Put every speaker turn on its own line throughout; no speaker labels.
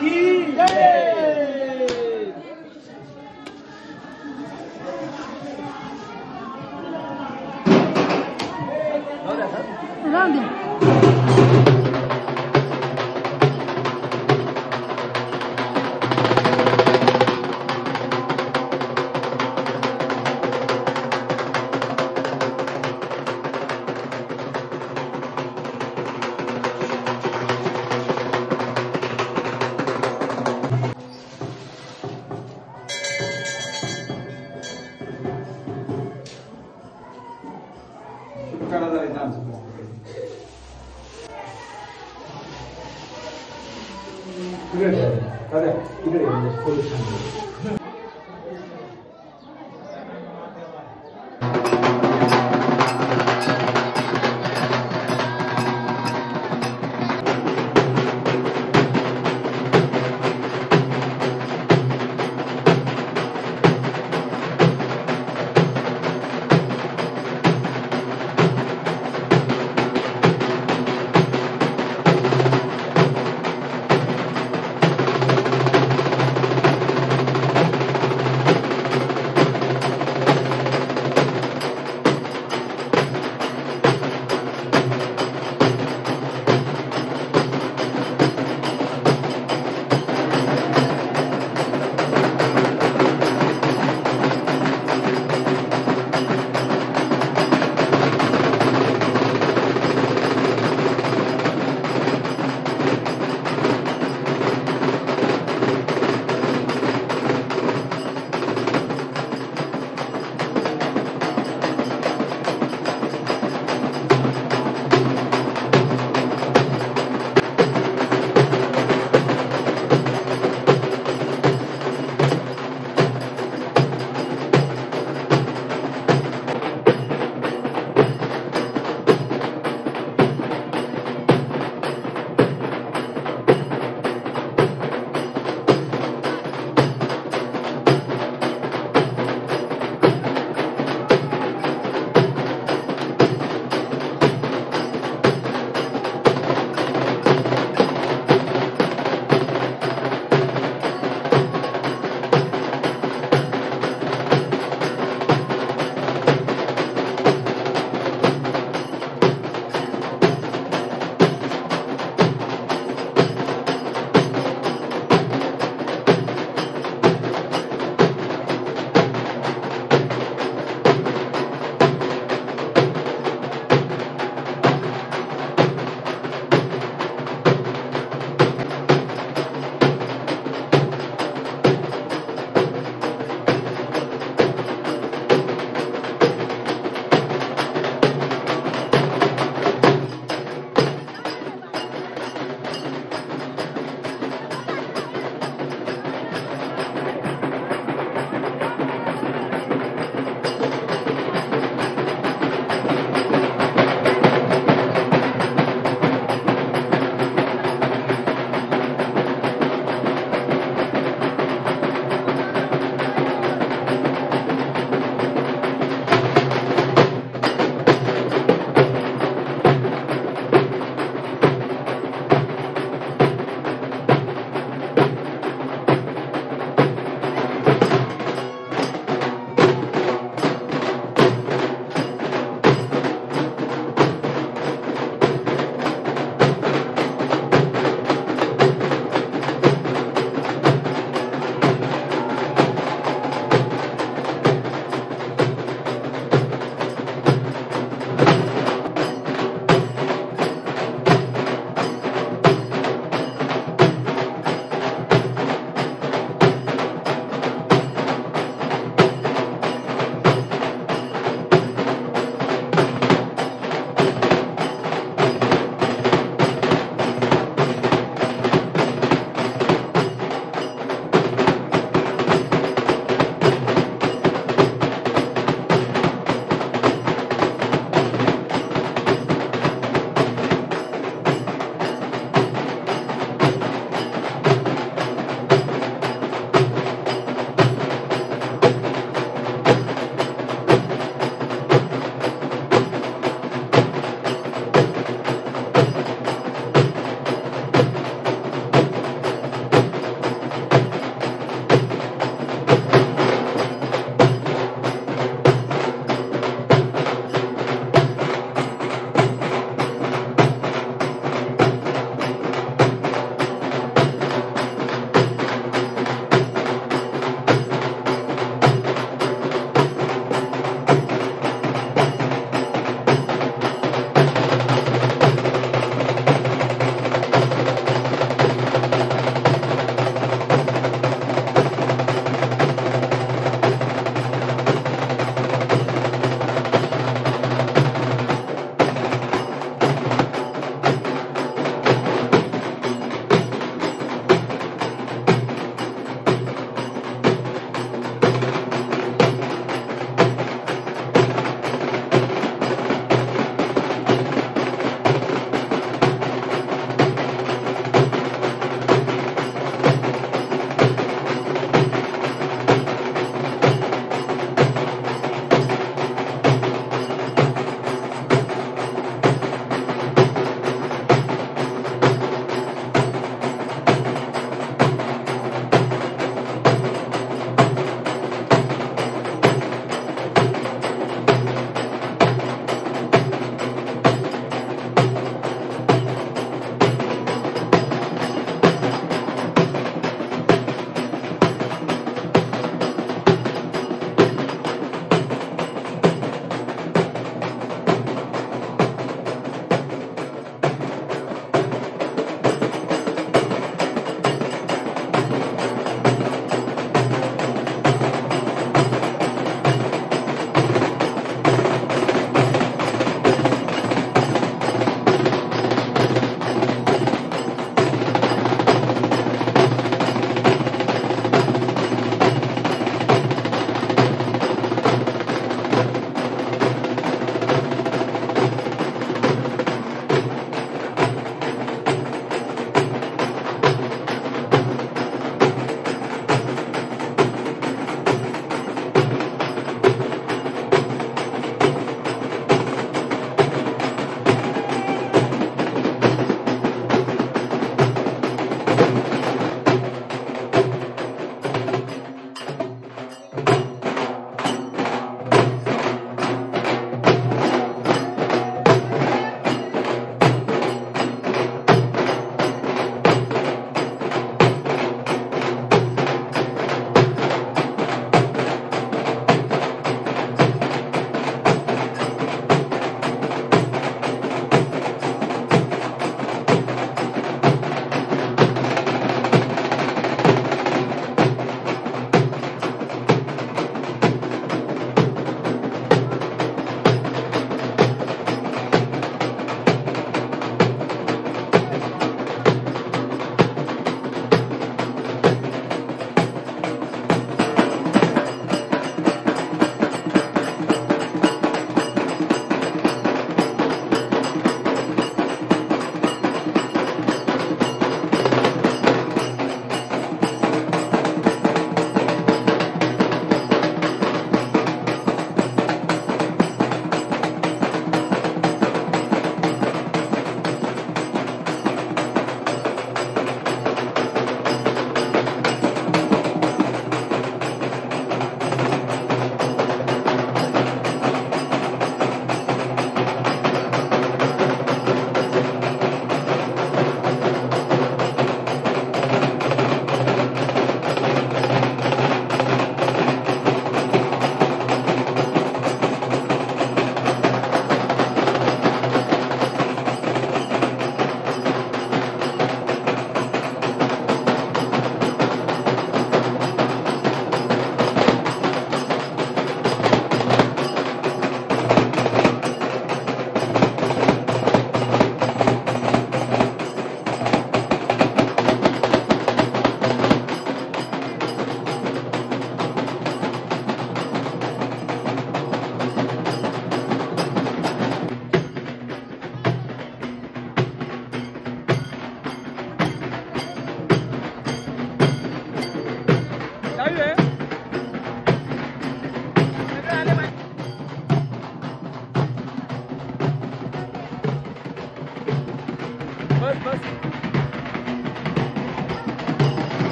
की जय।
राहू दे.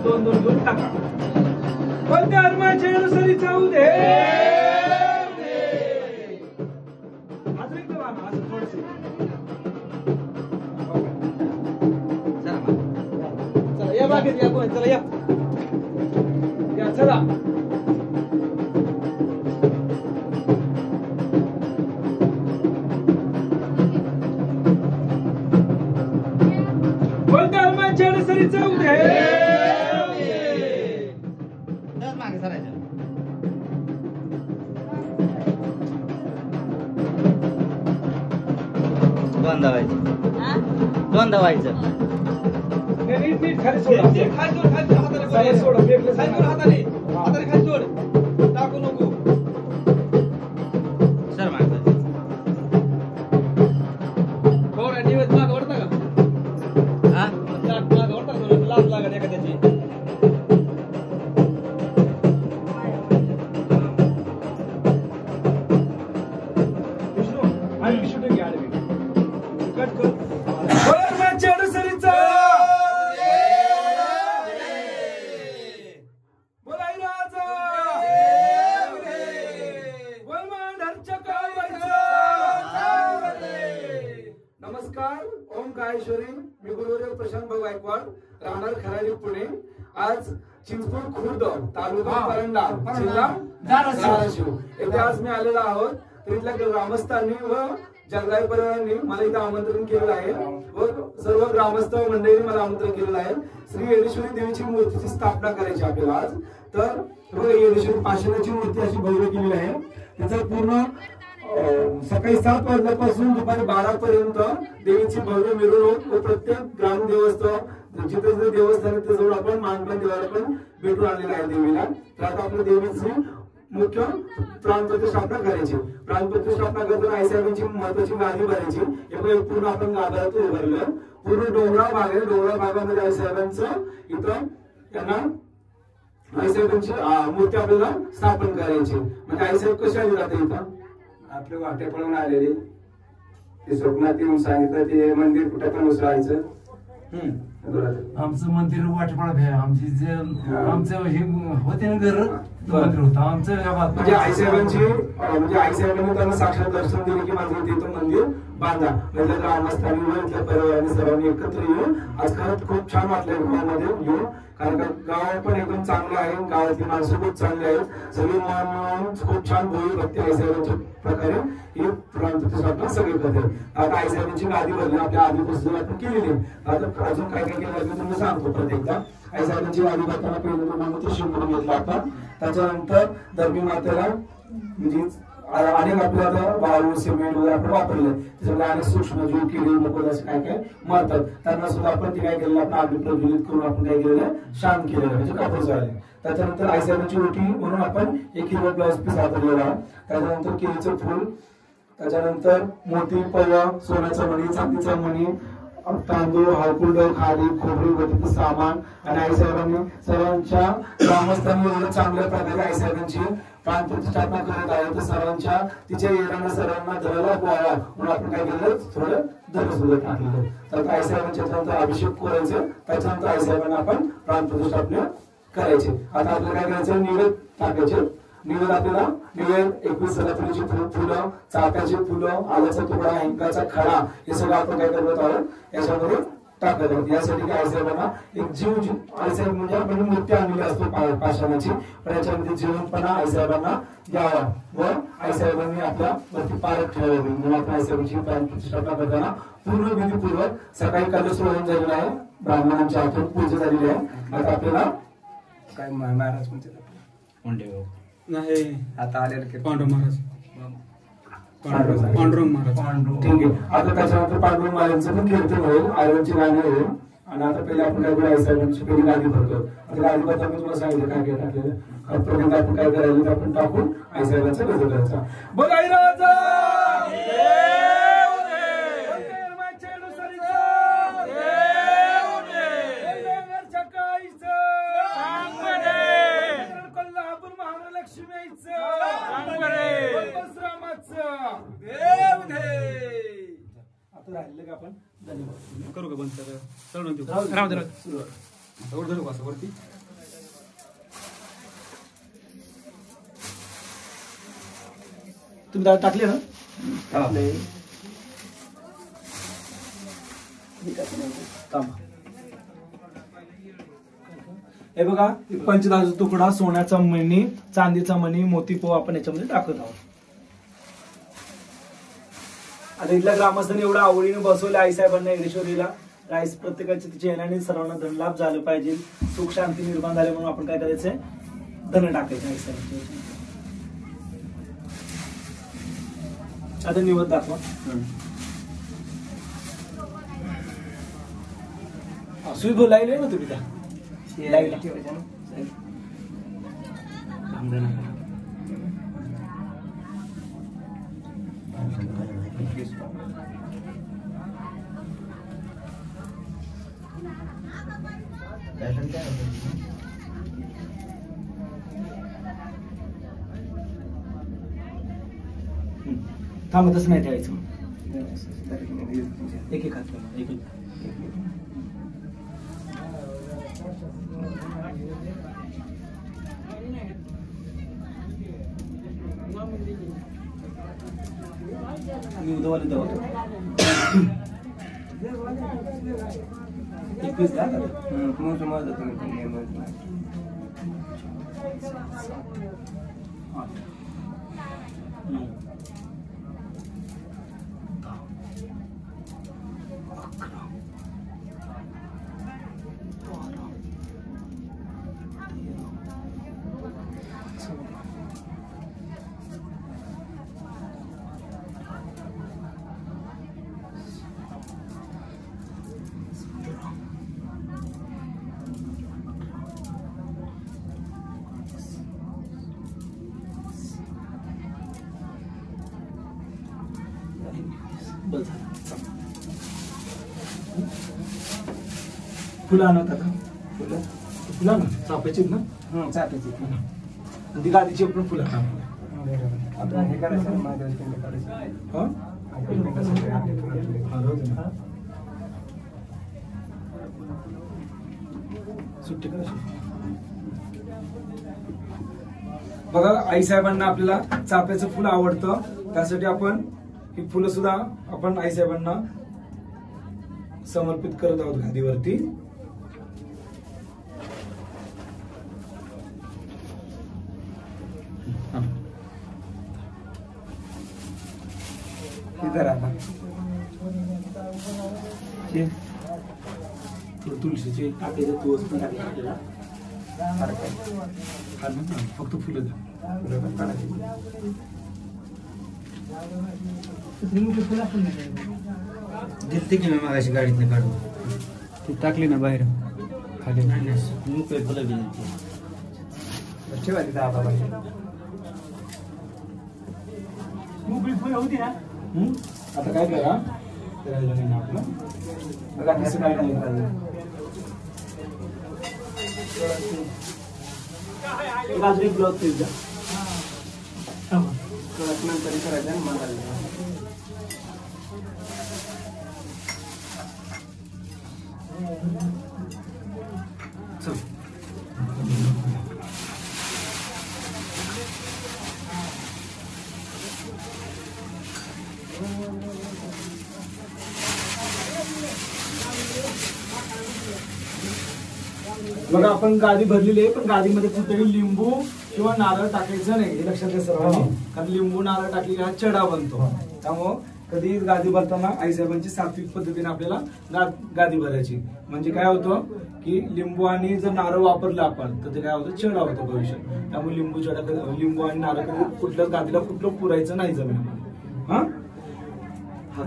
दोन दोन घेऊन टाका. पण धर्माच्या अनुसारी जाऊ दे. अजून एक बघा ना, असं थोडंसं. चला या बागेत या कोण, चला या या चला. पण धर्माच्या अनुसारी जाऊ दे.
दोन धावायचं
नीट नीट खाली सोडा. खाली सोड, खाली हाताने सोडा. खाली सोड, हाताने हाताने खाली सोड. टाकू नको
सर. मागं
थोडा निवेद माग ओढता का?
हा
माग ओढता का? लाज लागत एखाद्याची. विष्णू आणि विष्णू घ्या आडवी. कट कर. धर्माच्या अनुसारी नमस्कार. ओम काळेश्वरी. मी गुरुदेव प्रशांत भाऊ गायकवाड, राहणार खराडी, पुणे. आज चिंचपूर खुर्द, तालुका परंडा, जिल्हा धाराशिव येथे आज मी आलेलो आहोत. तर इथल्या ग्रामस्थांनी व जंगलाई परिवारांनी मला इथं आमंत्रण केलेलं आहे व सर्व ग्रामस्थ मंडळींनी मला आमंत्रण केलेलं आहे. श्री येडेश्वरी देवीची मूर्तीची स्थापना करायची आपल्याला आज. तर येडेश्वरी पाषाणाची मूर्ती अशी भव्य केलेली आहे. त्याचा पूर्ण सकाळी 7 वाजल्यापासून दुपारी 12 पर्यंत देवीची भव्य मिरवणूक व प्रत्येक ग्राम देवस्थान जिथे देवस्थान त्याजवळ आपण मानपण देवाला पण भेटून आलेलं आहे देवीला. तर आता आपल्या देवीची मुख्य प्राणप्रतिष्ठापना करायची. प्राणप्रतिष्ठापना करताना आईसाहेबांची महत्वाची गादी भरायची. हे पूर्ण आपण गाभाऱ्यात उभारलं. पूर्ण डोंगराळ भाग आहे. डोंगराळ भागामध्ये आईसाहेबांचं इथं त्यांना आईसाहेबांची मूर्ती आपल्याला स्थापन करायची. म्हणजे आईसाहेब कशा राहते इथं आपले वाटे पळून आलेले. ते स्वप्नात येऊन सांगितलं ते मंदिर कुठे पण उसळायचं.
आमचं मंदिर वाटपाळात आहे. आमची जे आमचं हे होते ना घर मंदिर होतं आमचं गावात.
म्हणजे आईसाहेबांनी त्यांना साक्षात दर्शन दिले की माझं तिथं मंदिर बांधा. म्हणजे ग्रामस्थांनी व इथल्या परिवारांनी सर्वांनी एकत्र येऊन आज खरंच खूप छान वाटलं गावामध्ये येऊन. कारण का गाव पण एकदम चांगलं आहे. गावातली माणसं खूप चांगली आहेत. सगळे मिळून खूप छान भोई भक्ती आईसाहेबांच्या प्रकारे ही प्राणप्रतिष्ठापना सगळे करते. आता आईसाहेबांची गादी भरली आपल्या आधीपासून आपण केलेली. आता अजून काय काय केलं मी तुम्हाला सांगतो प्रत्येकदा. आईसाहेबांची गादी भरताना पहिलं तुम्हाला ते शिंपडून घेतलं आपण. त्याच्यानंतर धर्मी मातेला म्हणजे अनेक आपल्याला वाळू सिमेंट वगैरे आपण वापरले. त्याच्यामध्ये अनेक सूक्ष्म जीव किडे मकोड असे काय काय मरतात. त्यांना सुद्धा आपण ते काय केलेलं आपण आधी प्रज्वलित करून आपण काय केलेलं शांत केलेलं म्हणजे कापूर झाले. त्याच्यानंतर आईसाहेबांची रोटी म्हणून आपण एक हिरवा ब्लाउज पीस वापरलेला आहे. त्याच्यानंतर केळीचं फुल, त्याच्यानंतर मोती पवा, सोन्याचा मणी, चांदीचा मणी, तांदूळ, हळकुंड, खाली खोबरी वगैरे सामान. आणि आईसाहेबांनी सर्वांच्या ग्रामस्थांनी एवढं चांगल्या प्रकारे आईसाहेबांची प्राणप्रतिष्ठापना करत आहे. तर सर्वांच्या तिच्या येणाऱ्या सर्वांना धरायला गोळा म्हणून आपण काय केलं थोडं धर सुद्धा टाकलेलं. तर आईसाहेबांच्या त्यानंतर अभिषेक करायचं. त्याच्यानंतर आईसाहेबांना आपण प्राणप्रतिष्ठापना करायचे. आता आपल्याला काय करायचं निवेद टाकायचे. निवेद आपल्याला निवेद 21 सलाफुलीची फुलं, चाफ्याची फुलं, आल्याचा तुकडा, हिंगाचा खडा हे सगळं आपण काय करत आहोत याच्यामध्ये टाकत आहोत. यासाठी काय आईसाहेबांना एक जीव आईसाहेब म्हणजे आपण मूर्ती आणलेली असतो पाषाणाची पण याच्यामध्ये जीवनपणा आईसाहेबांना द्यावा व आईसाहेबांनी आपल्या वरती पारख ठेवावी म्हणून आपण आईसाहेबांची प्राणप्रतिष्ठापना करताना पूर्ण विधीपूर्वक सकाळी कलश होऊन झालेला आहे. ब्राह्मणांच्या हातून पूजा झालेली आहे. आता आपल्याला काय महाराज म्हणते
नाही
आता आलेलं की
पांडुरंग महाराज
ठीक आहे. आता त्याच्यानंतर पांडुरंग महाराजांचं पण कीर्तन होईल, आयरनची गाणी होईल. आणि आता पहिले आपण काय करू आईसाहेबांची पहिली गादी भरतो. आता गादी भरता मी तुम्हाला सांगितलं काय काय टाकलेलं प्रथम आपण काय करायचं आपण टाकून आईसाहेबांचा गजर करायचा. बघाई राजा कोल्हापूर महालक्ष्मीचं का आपण धन्यवाद
करू का बंद सर चढून देऊ
राहू दे.
राहू दे
सुरुवात.
वर धरू का असं वरती
तुम्ही दादा टाकले ना थांबा. हे बघा पंचदाचा तुकडा, सोन्याचा मणी, चांदीचा मणी, मोतीपोव आपण याच्यामध्ये टाकत आहोत. आता इथल्या ग्रामस्थांनी एवढ्या आवडीने बसवले आईसाहेबांना येडेश्वरीला. राईस प्रत्येकाच्या तिच्या येण्याने सर्वांना धनलाभ झालं पाहिजे, सुख शांती निर्माण झाले म्हणून आपण काय करायचंय, धन टाकायचे आईसाहेबांच्या. आता निवड दाखवा. स्वीट लाईव्ह ना तुम्ही त्या लाईव्ह थांबा, तसं नाही ठेवायचं. एक एक हात एक एक. मी उद्यावाली धावतो. एक पीस द्या. फुलं आणत आता. फुलं फुलं ना चाफ्याची ना, चाफ्याची ती गादीची पण फुलं
आपलं हे करायचं महादेवाची
सुट्टी करायची. बघा आईसाहेबांना आपल्याला चाफ्याचं फुलं आवडतं, त्यासाठी आपण ही फुलं सुद्धा आपण आईसाहेबांना समर्पित करत आहोत गादीवरती.
इधर आता
तुळशीचे टाकायचे, तुळस पण टाकायचे आपल्याला. फक्त फुलं द्या.
दिलते की मी मागाशी गाडीतनं काढून
ती टाकली ना बाहेर खाली.
मोकळे फुलं दिली.
ठेवा तिथं आता पाहिजे.
मोकळी फुलं होती ना. आता काय करा, करायला नाही ना आपलं. बघा कसं काय नाही करायचं. बाजरी ब्लाउज पीस द्या.
नंतर करायचं आणि मला
बघा आपण गादी भरलेली आहे, पण गादीमध्ये कुठेही लिंबू किंवा नारळ टाकायचं नाही, हे लक्षात घ्या सर्वांनी. कारण लिंबू नारळ टाकली हा चढा बनतो. त्यामुळं कधी गादी भरताना आईसाहेबांची सात्विक पद्धतीने आपल्याला गादी भरायची. म्हणजे काय होतं की लिंबू आणि जर नारळ वापरलं आपण तर ते काय होतं, चढा होतं भविष्यात. त्यामुळे लिंबू आणि नारळ कधी कुठल्याच गादीला कुठलं पुरायचं नाही जमिनीमध्ये. हा हा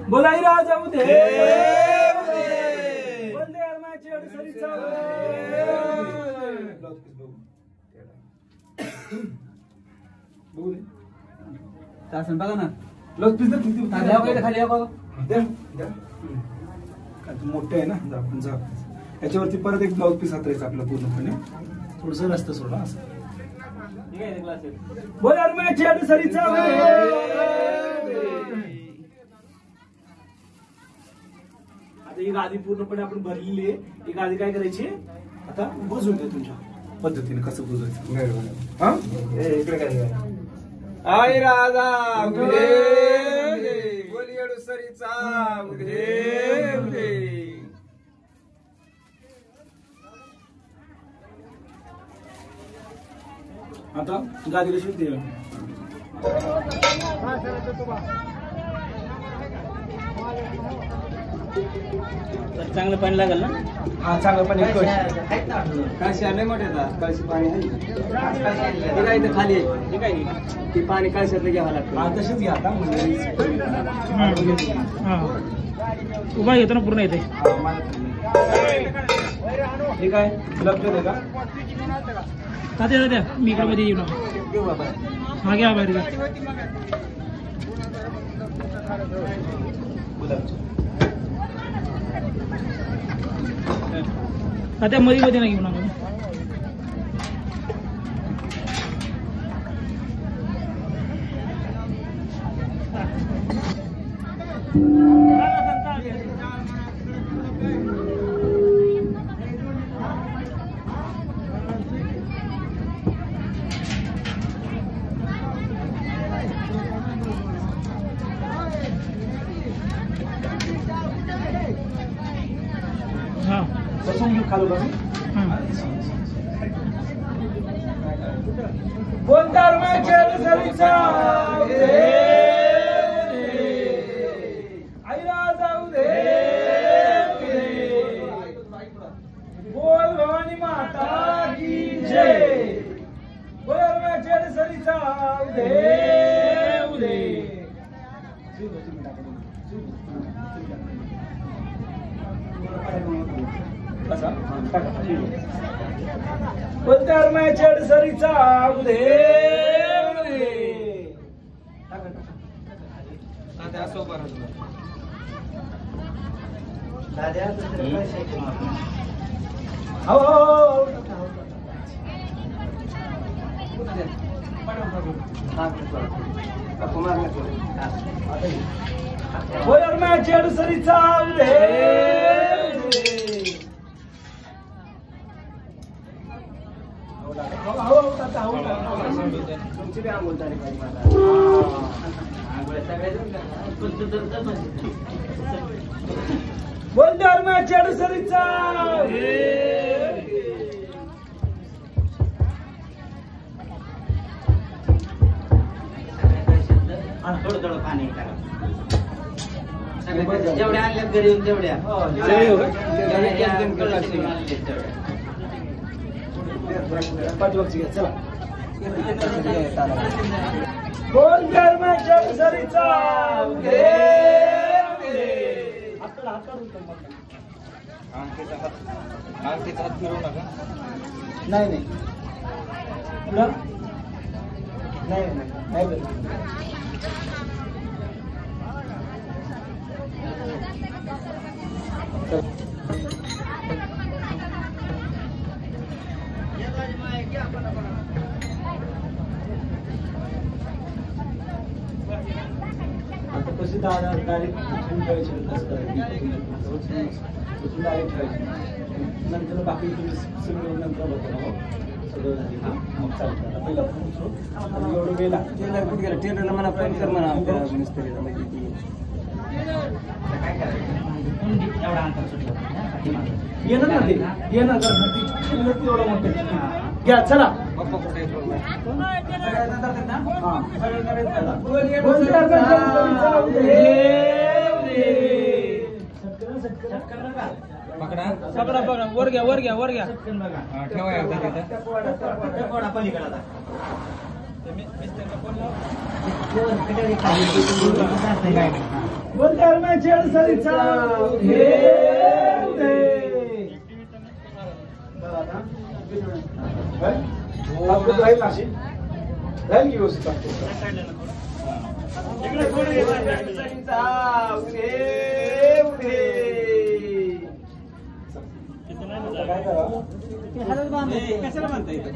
बोलाई राजा उदे वंदे अरमाची अडसरीचा
तासन बघा ना.
ब्लाउज पीस किती
खाली
मोठे आहे ना. आपण जा याच्यावरती परत एक ब्लाउज पीस हातरायचं आपलं पूर्णपणे. थोडस रस्ता सोडा असं. बोल अरमाच्या सरीचा आता ही गादी पूर्णपणे आपण भरलेली आहे. ही गादी काय करायची आता बुजून दे तुझ्या पद्धतीने. कसं बुजायचं हा इकडे काय आई राजा बोली सरीचा आता गादीला शिक दे.
चांगलं पाणी लागेल ना.
हा चांगलं पाणी
कळशी आले मोठे कळशी पाणी आहे इथं खाली आहे. ठीक आहे ती पाणी कळशातलं घ्यावं लागतं.
हा तशीच घ्या आता
उभा घेतो ना पूर्ण येते.
ठीक आहे लक्ष दे का
तात्या द्या मी इकडे मध्ये येऊ नका. हा घ्या बाहेर घ्या. तात्या मध्ये मध्ये नाही घेऊ नका. हा
बसून घेऊ खाली बसून.
हा
बोल धर्माच्या सरीचा आईला जाऊ दे. बोल भवानी माता की जय. बोल धर्माच्या सरीचा उदे बोल धर्माच्या सरीचा उदे बोल धर्माच्या सरीचा उदे तुमची बी आंघोळ झाली पाहिजे मला. बोल धर्माच्या सरीचा
थोडं थोडं पाणी टाका. जेवढ्या आणल्या घरी येऊन तेवढ्या
पाठीमागची घ्या चला. बोल धर्माच्या सरीचा
हात फिरवू नका.
नाही नाही पुढं नाही नाही आता कशी डायरेक्ट ठेवायची डायरेक्ट ठेवायची नंतर बाकी सगळं नंतर बघतो सगळं झाली ना मग चालतं. पहिला एवढं वेळ लागतो.
गेला टेलरला म्हणा फोन कर म्हणा आमच्या मिस्त्रीला म्हणजे ती
एवढा अंतर सुटलं
येणार ना ते येणार एवढं मोठं घ्या चला.
पकडा
पकडा पकडा वर घ्या वर घ्या वर घ्या.
ठेवा
बोल धर्माच्या सरीचा राहील नाशी राहील की व्यवस्थित काय करा
कशाला म्हणता
इथं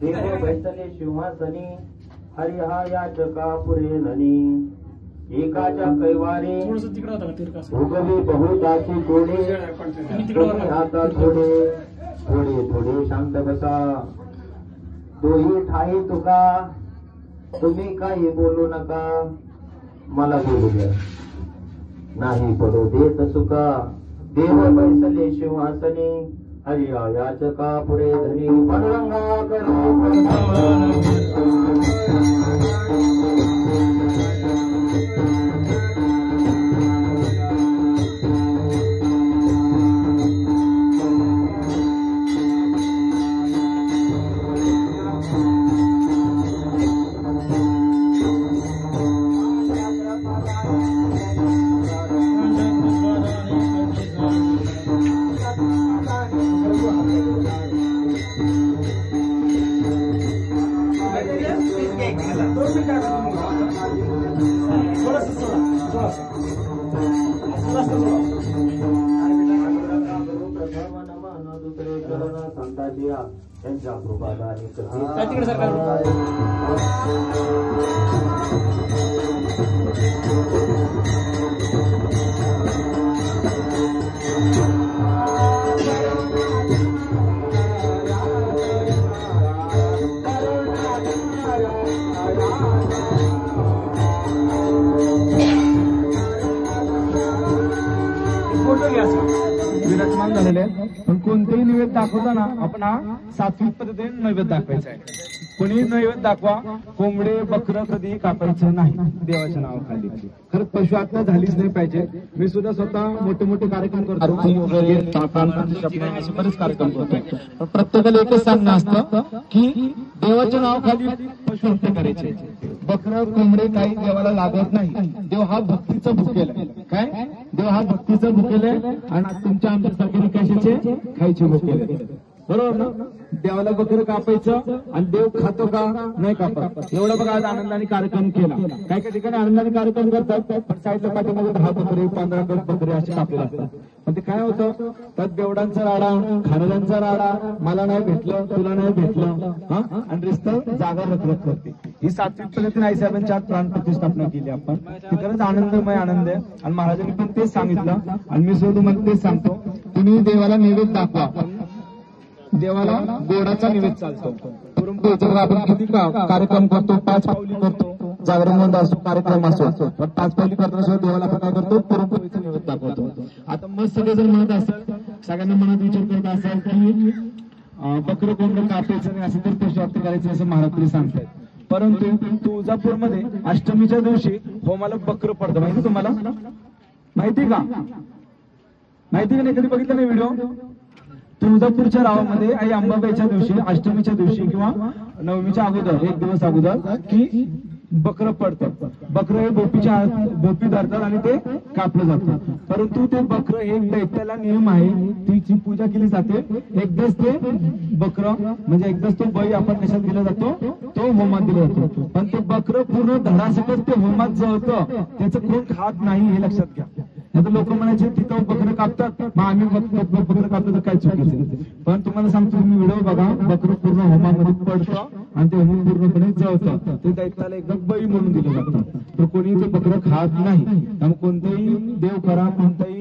देव बैसले सिंहासनी हरिहा याचका पुरे धनी एकाच्या कैवारी
थोडस तिकडं होता का तिरका
भोगवी बहुताची कोडे तुम्ही आता थोडे थोडे थोडे शांत बसा दोही ठाई तुका तुम्ही काही बोलू नका मला बोलू द्या नाही पडू देत सुका देव बैसले सिंहासनी हरिया याचका पुरे धनी पांडुरंगा करो
तिकडे सरकार
विराजमान झालेले आहेत. पण कोणतेही नैवेद्य दाखवताना आपण हा सात्विक पद्धतीने नैवेद्य दाखवायचा आहे. कोणी नैवेद्य दाखवा, कोंबडे बकरं कधीही कापायचं नाही देवाच्या नावाखाली. खरंच पशु हत्या झालीच नाही पाहिजे. मी सुद्धा स्वतः मोठे मोठे कार्यक्रम करतो वगैरे असे बरेच कार्यक्रम करतो. पण प्रत्येकाला एकच सांगणं असतं की देवाच्या नावाखाली पशु हत्या करायची. बकरं कोंबडे काही देवाला लागत नाही. देव हा भक्तीचा भुकेल आहे. काय देव हा भक्तीचा भुकेल आहे आणि तुमच्या आमच्यासारखे कशाचे खायचे भुकेल आहे. बरोबर ना. देवाला बकरं कापायचं आणि देव खातो का नाही कापत. एवढा बघा आज आनंदाने कार्यक्रम केला. काही काही ठिकाणी आनंदाने कार्यक्रम करतात पण साईडच्या पाठीमध्ये 10 बकरे 15 बकरे असे कापले असतात. पण ते काय होतं त्यात बेवडांचा राडा खानदांचा राडा मला नाही भेटलं तुला नाही भेटलं हा आणि रिश्ता जागा रखरख करते. ही सात्विक पद्धतीने आईसाहेबांच्या आज प्राण प्रतिष्ठापना केली आपण. ती खरंच आनंदमय आनंद आहे आणि महाराजांनी पण तेच सांगितलं आणि मी सुद्धा तुम्हाला तेच सांगतो. तुम्ही देवाला नैवेद्य दाखवा. देवाला गोडाचा नैवेद्य चालतो. पुरणपोळीचा आपण किती कार्यक्रम करतो 5 पावली करतो. जागरण बंद असतो कार्यक्रम असतो पण 5 पावली करताना देवाला आपण काय करतो पुरणपोळीचा नैवेद्य दाखवतो. आता मग सगळे जर म्हणत असेल सगळ्यांना मनात विचार करत असेल की बकरं कोंबडं कापायचं नाही असं तर पशु हत्या करायचं असं महाराज तरी सांगतायत. परंतु तुळजापूरमध्ये अष्टमीच्या दिवशी होमाला बकरं पडतं. माहिती तुम्हाला माहिती का माहिती का नाही कधी बघितलं नाही व्हिडिओ. तुळजापूरच्या गावामध्ये आई अंबाबाईच्या दिवशी अष्टमीच्या दिवशी किंवा नवमीच्या अगोदर 1 दिवस अगोदर की बकरं पडतं. बकरं हे बोपी धरतात आणि ते कापलं जातं. परंतु ते बकरं हे दैत्याला नियम आहे तिची पूजा केली जाते. एकदाच ते बकरं म्हणजे एकदाच तो बळी आपण कशात दिला जातो तो होमात दिला जातो. पण ते बकरं पूर्ण धडासकट ते होमात जळतं त्याचं कोण खात नाही हे लक्षात घ्या. आता लोक म्हणायचे तिथं बकरं कापतात मग आम्ही बकरं कापतो तर काय चुकीचं. पण तुम्हाला सांगतो तुम्ही व्हिडिओ बघा बकरं पूर्ण होमामध्ये पडतं आणि ते होम पूर्णपणे जळतं. ते दैत्याला एकदम बळी म्हणून दिलं जातं. तर कोणी ते बकरं खात नाही. त्यामुळे कोणतेही देव करा कोणताही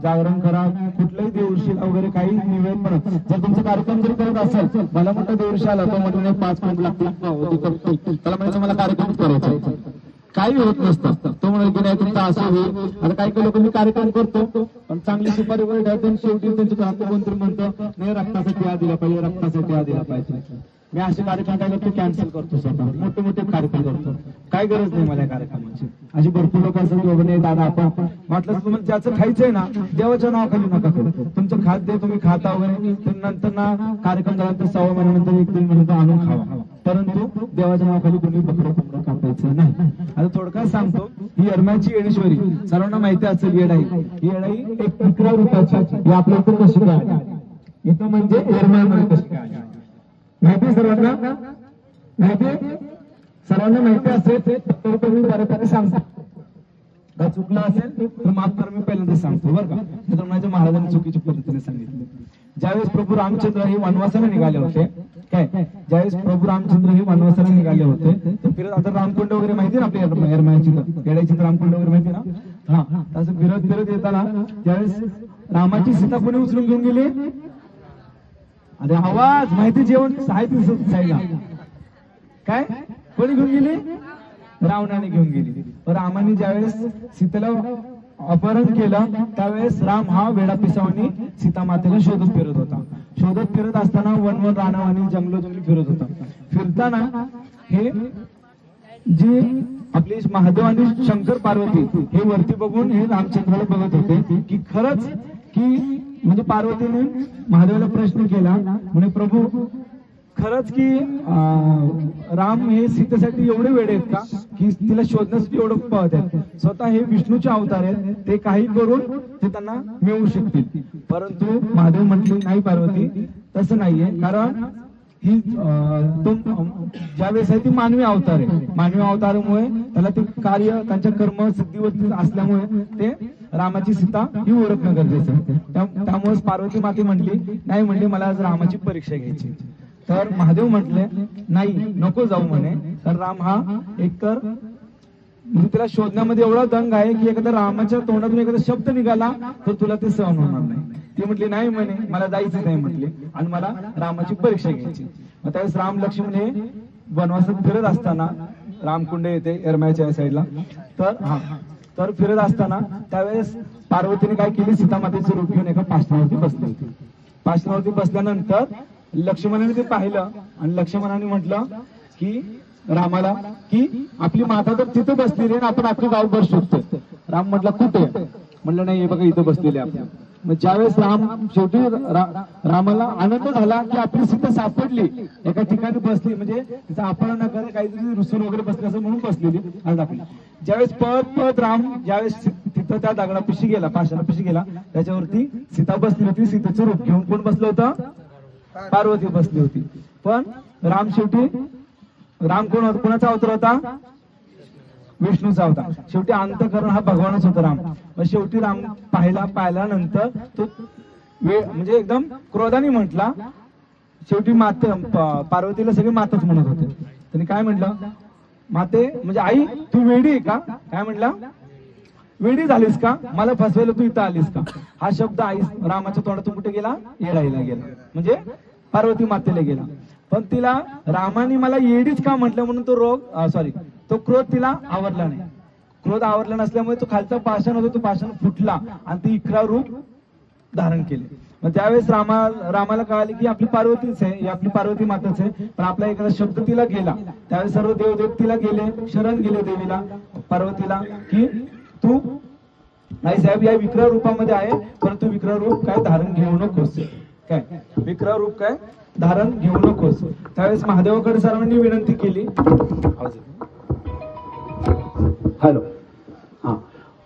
जागरण करा कुठल्याही देवऋषीला वगैरे काही निवेदन पण जर तुमचा कार्यक्रम जर करत असेल मला मोठा देवऋषी आला तो म्हणजे 5 कोंब लागतील त्याला म्हणायचं मला कार्यक्रम करायचा काही होत नसतं. तो म्हणाल की नाही तुमचा असं होईल. आता काही काही लोक मी कार्यक्रम करतो पण चांगली सुपारी वगैरे ठेवतो शेवटी त्यांच्या हात कोणतरी म्हणतं नाही रक्तासाठी हा दिला पाहिजे रक्तासाठी हा दिला पाहिजे. मी असे कार्यक्रम काय करतो कॅन्सल करतो. स्वतः मोठे मोठे कार्यक्रम करतो. काय गरज नाही मला या कार्यक्रमाची. अशी भरपूर लोक असतात की नाही दादा आपण म्हटलं तुम्हाला ज्याचं खायचंय ना देवाच्या नावाखाली नका करू. तुमचं खाद्य तुम्ही खाता वगैरे नंतर ना कार्यक्रम झाल्यानंतर 6 महिन्यानंतर 1-3 महिन्यानंतर आणून खावा. परंतु देवाच्या नावाखाली कोणी बकरं कोंबडं कापायचं नाही. आता थोडक्यात सांगतो ही येरमाळ्याची येडेश्वरी सर्वांना माहिती असेल. येडाई ही येडाई एक 11 रुपयाची ही आपल्या इथं कशी काय इथं म्हणजे येरमाळ्यामध्ये कशी काय माहिती सर्वांना माहिती सर्वांना माहिती असेल तर तुम्ही बऱ्यापैकी सांगता. चुकलं असेल तर माफ करा मी पहिल्यांदा सांगतो बरं का. तर माझ्या महाराजांनी चुकीच्या पद्धतीने सांगितलं. ज्यावेळेस प्रभू रामचंद्र हे वनवासाला निघाले होते, काय ज्यावेळेस प्रभू रामचंद्र हे वनवासाला निघाले होते तर फिरत, आता रामकुंड वगैरे माहिती ना आपल्या यरमायाची येड्याची रामकुंड वगैरे माहिती ना, हा असं फिरत फिरत येताना ज्यावेळेस रामाची सीता कोणी उचलून घेऊन गेली? अरे आवाज माहिती, जेवण साहित्य काय कोणी घेऊन गेली? रावणाने घेऊन गेली. रामाने ज्यावेळेस सीतेला अपहरण केलं त्यावेळेस राम हा वेडा पिसावानी सीता मातेला शोधत फिरत होता. शोधत फिरत असताना वनवन रानावानी जंगलोजंगली फिरत होता. फिरताना हे जे आपले महादेव आणि शंकर पार्वती हे वरती बघून हे रामचंद्राला बघत होते की खरंच की म्हणजे पार्वतीने महादेवाला प्रश्न केला, म्हणजे प्रभू खरंच की राम हे सीतेसाठी एवढे वेडे आहेत का की तिला शोधण्यासाठी एवढं पळत आहेत? स्वतः हे विष्णूचे अवतार आहेत, ते काही करून ते त्यांना मिळवू शकतील. परंतु महादेव म्हटले नाही पार्वती, तसं नाहीये, कारण ही ज्यावेळेस आहे ती मानवी अवतार आहे. मानवी अवतारामुळे त्याला ते कार्य त्यांच्या कर्म सिद्धीवरती असल्यामुळे ते रामाची सीता ही ओळखणं गरजेचं आहे. त्यामुळे पार्वती माती म्हटली नाही, म्हणले मला आज रामाची परीक्षा घ्यायची. तर महादेव म्हटले नाही नको जाऊ म्हणे, तर राम हा एकतर म्हणजे तिला शोधण्यामध्ये एवढा दंग आहे की एखाद्या रामाच्या तोंडातून एखादा शब्द निघाला तर तुला ते सहन होणार नाही. ती म्हटली नाही म्हणे मला जायचं नाही म्हटले आणि मला रामाची परीक्षा घ्यायची. मग त्यावेळेस राम लक्ष्मण हे वनवासात फिरत असताना, रामकुंड येते एरमायाच्या या साईडला, तर फिरत असताना त्यावेळेस पार्वतीने काय केली, सीतामातेचं रूप घेऊन एका पाषाणावरती बसली होती. पाषाणावरती बसल्यानंतर लक्ष्मणाने ते पाहिलं आणि लक्ष्मणाने म्हटलं की रामाला की आपली माता तर तिथं बसलेली आहे, आपण आपलं गावभर शोधतो. राम म्हटलं कुठे? म्हणलं नाही हे बघा इथं बसलेले आपण. मग ज्यावेळेस राम शेवटी रामाला आनंद झाला की आपली सीता सापडली, एका ठिकाणी बसली, म्हणजे तिचा अपहरण नका काहीतरी रुसून वगैरे बसले असं म्हणून बसलेली आपली. ज्यावेळेस पळत राम ज्यावेळेस तिथं त्या दगडापाशी गेला, पाषाणापाशी गेला, त्याच्यावरती सीता बसली होती. सीतेचं रूप घेऊन कोण बसलं होतं? पार्वती बसली होती. पण राम शेवटी राम कोणाचा अवतार होता? विष्णूचा होता. शेवटी अंतःकरण हा भगवानच होता राम. मग शेवटी राम पाहिल्यानंतर तो म्हणजे एकदम क्रोधाने म्हटला. शेवटी पार्वतीला सगळे माताच म्हणत होते. त्यांनी काय म्हटलं, माते म्हणजे आई तू वेडी आहे का? काय म्हटलं, वेडी झालीस का? मला फसवायला तू इथं आलीस का? हा शब्द आई रामाच्या तोंडातून कुठे गेला? येडाईला गेला, म्हणजे पार्वती मातेला गेला. पण तिला रामाने मला येडीच का म्हटलं म्हणून तो क्रोध तिला आवरला नाही. क्रोध आवरला नसल्यामुळे तो खालचा पाषाण होता, तो पाषाण फुटला आणि ती इकरा रूप धारण केले. मग त्यावेळेस रामाला कळाले की आपली पार्वतीच आहे, आपली पार्वती माताच आहे. पण आपला एखादा शब्द तिला गेला. त्यावेळेस सर्व देवदेव तिला गेले, शरण गेले देवीला, पार्वतीला, की तू नाही साहेब या विक्रा रूपामध्ये आहे, परंतु विक्रा रूप काय धारण घेऊ नकोस, काय विक्रा रूप काय धारण घेऊ नकोस. त्यावेळेस महादेवाकडे सर्वांनी विनंती केली. हॅलो, हा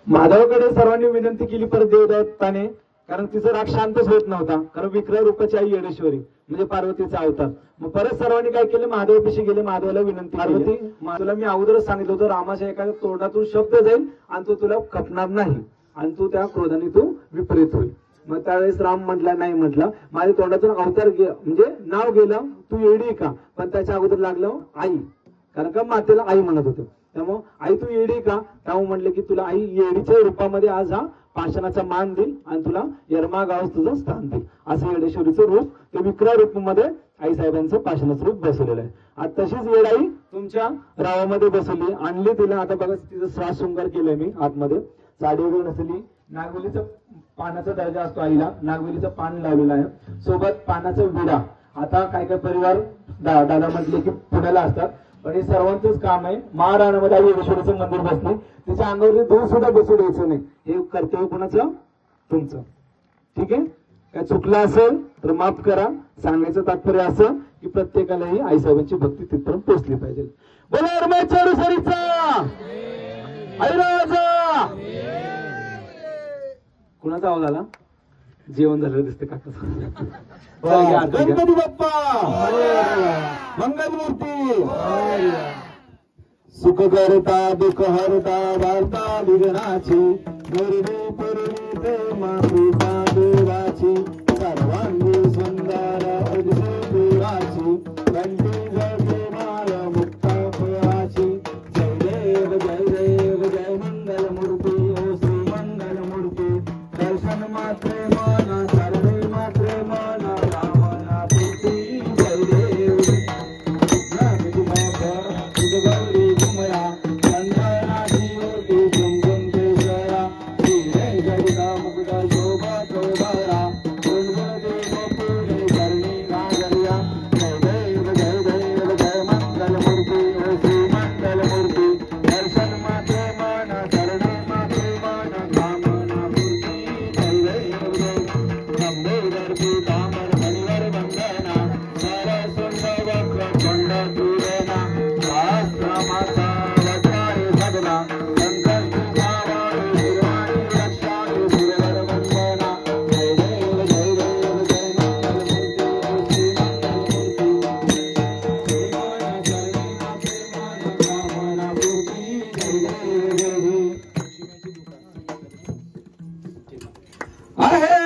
महादेवाकडे सर्वांनी विनंती केली परत देवदत्ताने, कारण तिचा राग शांतच होत नव्हता. कारण विक्रा रूपाची आई येडेश्वरी म्हणजे पार्वतीचा अवतार. मग परत सर्वांनी काय केलं, महादेवापाशी गेले, महादेवाला विनंती, पार्वती तुला मी अगोदरच सांगितलं होतं रामाच्या एखाद्या तोंडातून शब्द जाईल आणि तो तुला खपणार नाही आणि तू त्या क्रोधाने तू विपरीत होईल. मग त्यावेळेस राम म्हटला नाही, म्हटलं माझ्या तोंडातून अवतार म्हणजे नाव गेलं, तू येडी का? पण त्याच्या अगोदर लागलं आई, कारण का मातेला आई म्हणत होते. त्यामुळे आई तू येडी का? त्यामुळे म्हटलं की तुला आई येडीच्या रूपामध्ये आज हा पाषाणाचा मान देईल आणि तुला यरमा गावास तुझं स्थान देईल. असं येडेश्वरीचं रूप ते विक्रा रूपामध्ये आई साहेबांचं पाषाणाचं रूप बसवलेलं आहे. आता तशीच येडाई तुमच्या रावामध्ये बसवली, आणली तिला. आता बघा तिचं श्वास शृंगार केलंय मी आतमध्ये, साडी वगैरे नसली, नागवेलीचा पानाचा दर्जा असतो आईला, नागवेलीचं पान लावलेलं आहे, सोबत पानाचा विडा. आता काय काय परिवार दादा म्हटले की पुण्याला असतात, पण हे सर्वांचंच काम आहे. महाराणामध्ये आई येडेश्वरीचं मंदिर बसणे, त्याच्या अंगावरती धूळ सुद्धा बसू द्यायचं नाही. हे कर्तव्य कोणाचं? तुमचं. ठीक आहे, काय चुकलं असेल तर माफ करा. सांगायचं तात्पर्य असं की प्रत्येकालाही आईसाहेबांची भक्ती तिथपर्यंत पोहोचली पाहिजे. बोला रमेश्वर सरीचा ऐराजा. कुणाचा आवाज आला? जेवण झालेलं दिसते काका. गणपती बाप्पा मंगलमूर्ती. सुख करता दुःख हरता वार्ता विघ्नाची, गुरुवी पुरवी प्रेमा कृपा देवाची, सर्वांगी
आहे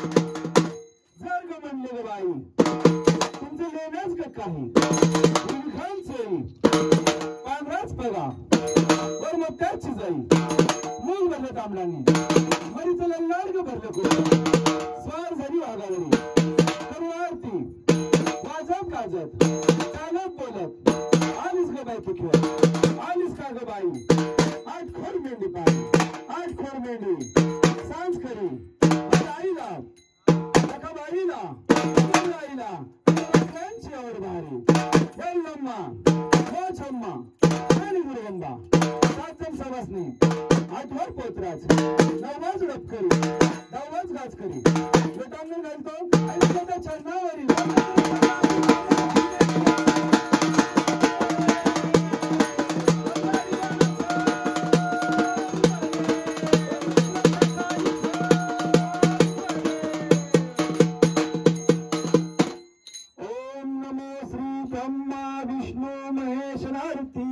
जर ग म्हणले ग बाई तुमचं लेण्याच ग काही पांढराच बघा वर मग त्याची जाई मूग भरलं तांबडानी मरीचं लल्लाड ग भरलं कोण स्वार झाली वाघावरी करू आरती वाजत गाजत चालत बोलत आलीस ग बाई खेळ आलीस का ग बाई आठ खोड मेंढी पाणी आठ खोड मेंढी सांज खरी आईला एका बाईला आईला त्यांची आवड भारी यल्लम्मा मोचम्मा आणि गुरुगंबा सातम सवासनी आठवर पोतराज नववाज डबकरी दहावाज गाजकरी लोटांगण घालतो आणि त्याच्या चरणावरील ओम नमो श्री ब्रह्मा विष्णू महेश नारती